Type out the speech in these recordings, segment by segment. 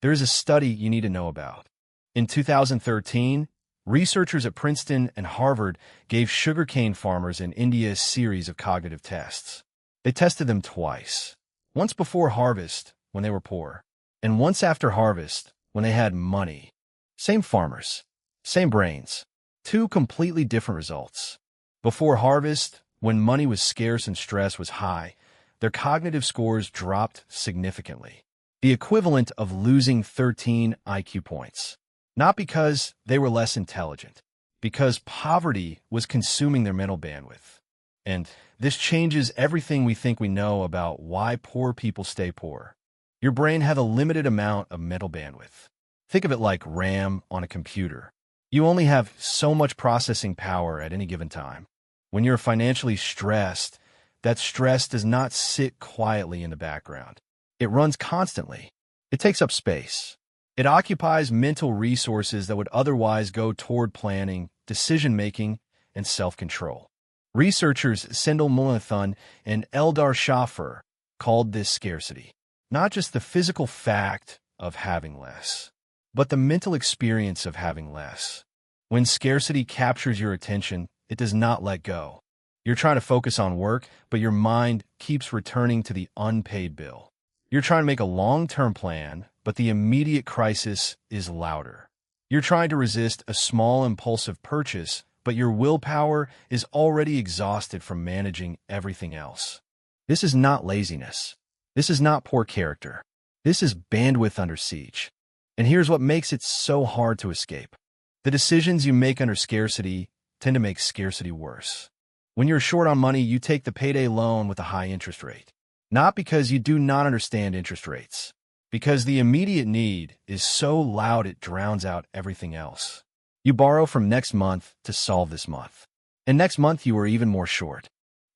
There is a study you need to know about. In 2013, researchers at Princeton and Harvard gave sugarcane farmers in India a series of cognitive tests. They tested them twice. Once before harvest, when they were poor, and once after harvest, when they had money. Same farmers, same brains. Two completely different results. Before harvest, when money was scarce and stress was high, their cognitive scores dropped significantly. The equivalent of losing 13 IQ points. Not because they were less intelligent, because poverty was consuming their mental bandwidth. And this changes everything we think we know about why poor people stay poor. Your brain has a limited amount of mental bandwidth. Think of it like RAM on a computer. You only have so much processing power at any given time. When you're financially stressed, that stress does not sit quietly in the background. It runs constantly. It takes up space. It occupies mental resources that would otherwise go toward planning, decision-making, and self-control. Researchers Sendhil Mullainathan and Eldar Shaffer called this scarcity. Not just the physical fact of having less, but the mental experience of having less. When scarcity captures your attention, it does not let go. You're trying to focus on work, but your mind keeps returning to the unpaid bill. You're trying to make a long-term plan, but the immediate crisis is louder. You're trying to resist a small impulsive purchase, but your willpower is already exhausted from managing everything else. This is not laziness. This is not poor character. This is bandwidth under siege. And here's what makes it so hard to escape. The decisions you make under scarcity tend to make scarcity worse. When you're short on money, you take the payday loan with a high interest rate. Not because you do not understand interest rates, because the immediate need is so loud it drowns out everything else. You borrow from next month to solve this month. And next month you are even more short.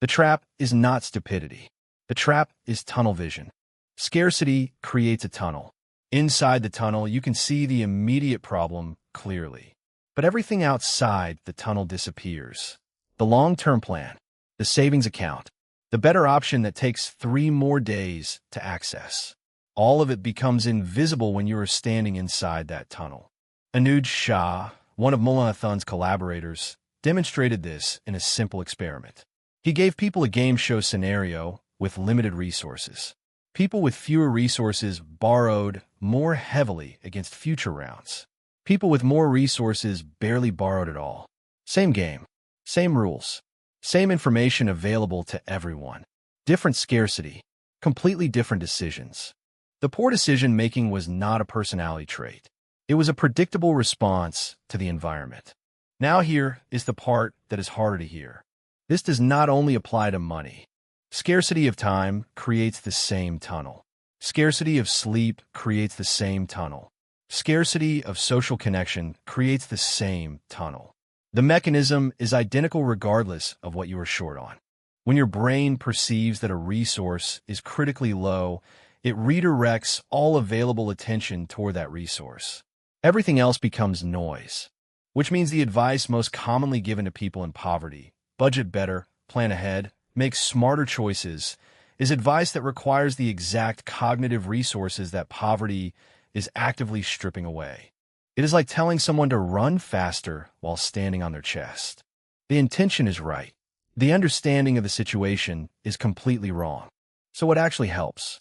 The trap is not stupidity. The trap is tunnel vision. Scarcity creates a tunnel. Inside the tunnel, you can see the immediate problem clearly. But everything outside the tunnel disappears. The long-term plan, the savings account, the better option that takes 3 more days to access. All of it becomes invisible when you are standing inside that tunnel. Anuj Shah, one of Mullainathan's collaborators, demonstrated this in a simple experiment. He gave people a game show scenario with limited resources. People with fewer resources borrowed more heavily against future rounds. People with more resources barely borrowed at all. Same game, same rules, same information available to everyone. Different scarcity, completely different decisions. The poor decision-making was not a personality trait. It was a predictable response to the environment. Now here is the part that is harder to hear. This does not only apply to money. Scarcity of time creates the same tunnel. Scarcity of sleep creates the same tunnel. Scarcity of social connection creates the same tunnel. The mechanism is identical regardless of what you are short on. When your brain perceives that a resource is critically low, it redirects all available attention toward that resource. Everything else becomes noise, which means the advice most commonly given to people in poverty, budget better, plan ahead, make smarter choices, is advice that requires the exact cognitive resources that poverty is actively stripping away. It is like telling someone to run faster while standing on their chest. The intention is right. The understanding of the situation is completely wrong. So what actually helps?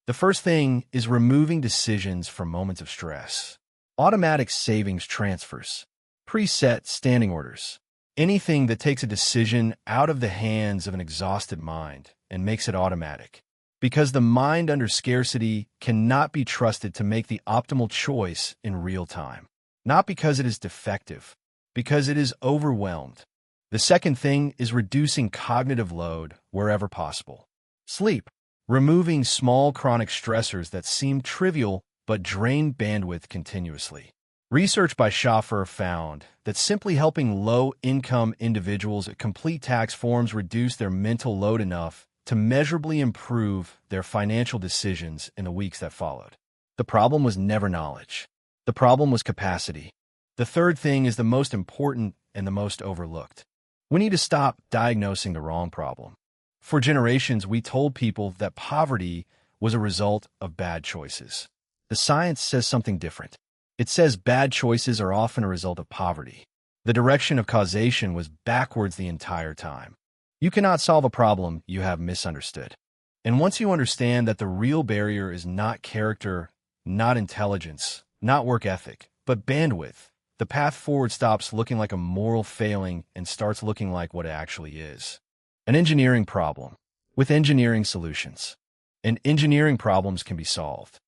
The first thing is removing decisions from moments of stress. Automatic savings transfers. Preset standing orders. Anything that takes a decision out of the hands of an exhausted mind and makes it automatic. Because the mind under scarcity cannot be trusted to make the optimal choice in real time. Not because it is defective, because it is overwhelmed. The second thing is reducing cognitive load wherever possible. Sleep. Removing small chronic stressors that seem trivial but drain bandwidth continuously. Research by Shaffer found that simply helping low-income individuals at complete tax forms reduce their mental load enough to measurably improve their financial decisions in the weeks that followed. The problem was never knowledge. The problem was capacity. The third thing is the most important and the most overlooked. We need to stop diagnosing the wrong problem. For generations, we told people that poverty was a result of bad choices. The science says something different. It says bad choices are often a result of poverty. The direction of causation was backwards the entire time. You cannot solve a problem you have misunderstood. And once you understand that the real barrier is not character, not intelligence, not work ethic, but bandwidth, the path forward stops looking like a moral failing and starts looking like what it actually is. An engineering problem with engineering solutions. And engineering problems can be solved.